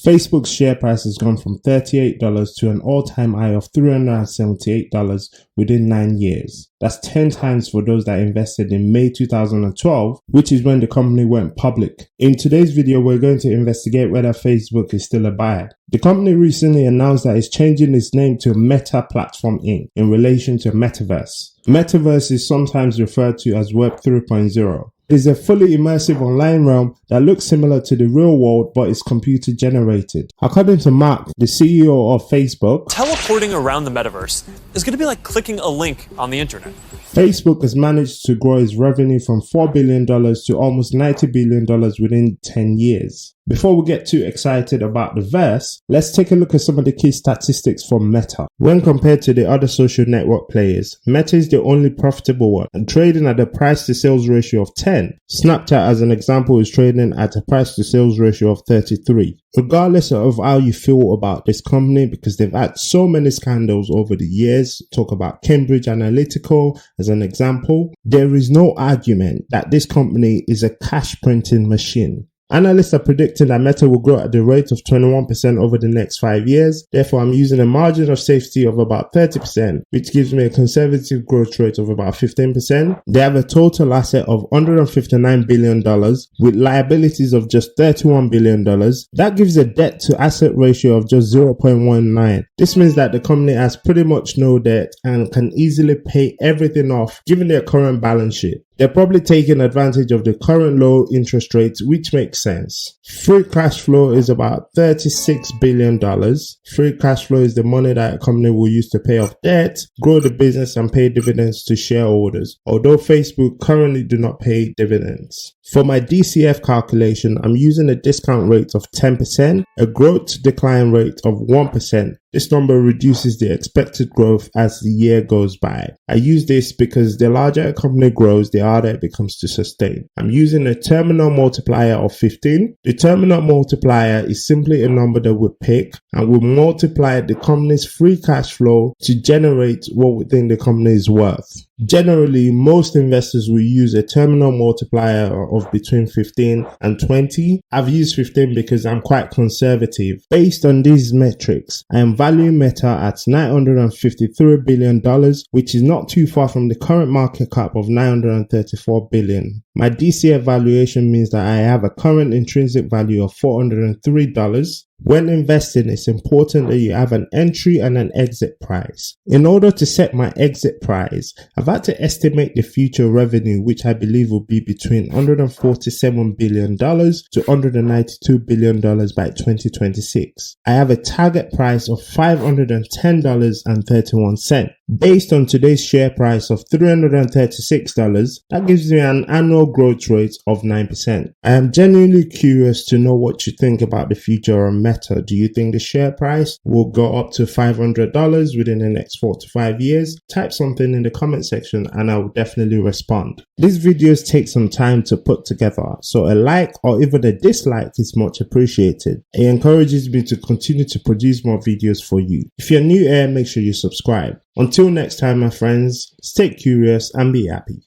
Facebook's share price has gone from $38 to an all-time high of $378 within 9 years. That's 10 times for those that invested in May 2012, which is when the company went public. In today's video, we're going to investigate whether Facebook is still a buy. The company recently announced that it's changing its name to Meta Platform Inc. in relation to Metaverse. Metaverse is sometimes referred to as Web 3.0. It is a fully immersive online realm that looks similar to the real world but is computer generated. According to Mark, the CEO of Facebook, teleporting around the metaverse is going to be like clicking a link on the internet. Facebook has managed to grow its revenue from $4 billion to almost $90 billion within 10 years. Before we get too excited about the verse, let's take a look at some of the key statistics from Meta. When compared to the other social network players, Meta is the only profitable one and trading at a price to sales ratio of 10. Snapchat, as an example, is trading at a price to sales ratio of 33. Regardless of how you feel about this company, because they've had so many scandals over the years, talk about Cambridge Analytica as an example, there is no argument that this company is a cash printing machine. Analysts are predicting that Meta will grow at the rate of 21% over the next 5 years. Therefore, I'm using a margin of safety of about 30%, which gives me a conservative growth rate of about 15%. They have a total asset of $159 billion with liabilities of just $31 billion. That gives a debt to asset ratio of just 0.19. This means that the company has pretty much no debt and can easily pay everything off given their current balance sheet. They're probably taking advantage of the current low interest rates, which makes sense. Free cash flow is about $36 billion. Free cash flow is the money that a company will use to pay off debt, grow the business, and pay dividends to shareholders, although Facebook currently do not pay dividends. For my DCF calculation, I'm using a discount rate of 10%, a growth decline rate of 1%. This number reduces the expected growth as the year goes by. I use this because the larger a company grows, the harder it becomes to sustain. I'm using a terminal multiplier of 15. The terminal multiplier is simply a number that we pick and we multiply the company's free cash flow to generate what we think the company is worth. Generally, most investors will use a terminal multiplier of between 15 and 20. I've used 15 because I'm quite conservative. Based on these metrics, I am valuing Meta at $953 billion, which is not too far from the current market cap of $934 billion. My DCF valuation means that I have a current intrinsic value of $403. When investing, it's important that you have an entry and an exit price. In order to set my exit price, I've had to estimate the future revenue, which I believe will be between $147 billion to $192 billion by 2026. I have a target price of $510.31. Based on today's share price of $336, that gives me an annual growth rate of 9%. I am genuinely curious to know what you think about the future of Meta. Do you think the share price will go up to $500 within the next 4 to 5 years? Type something in the comment section and I will definitely respond. These videos take some time to put together, so a like or even a dislike is much appreciated. It encourages me to continue to produce more videos for you. If you're new here, make sure you subscribe. Until next time, my friends, stay curious and be happy.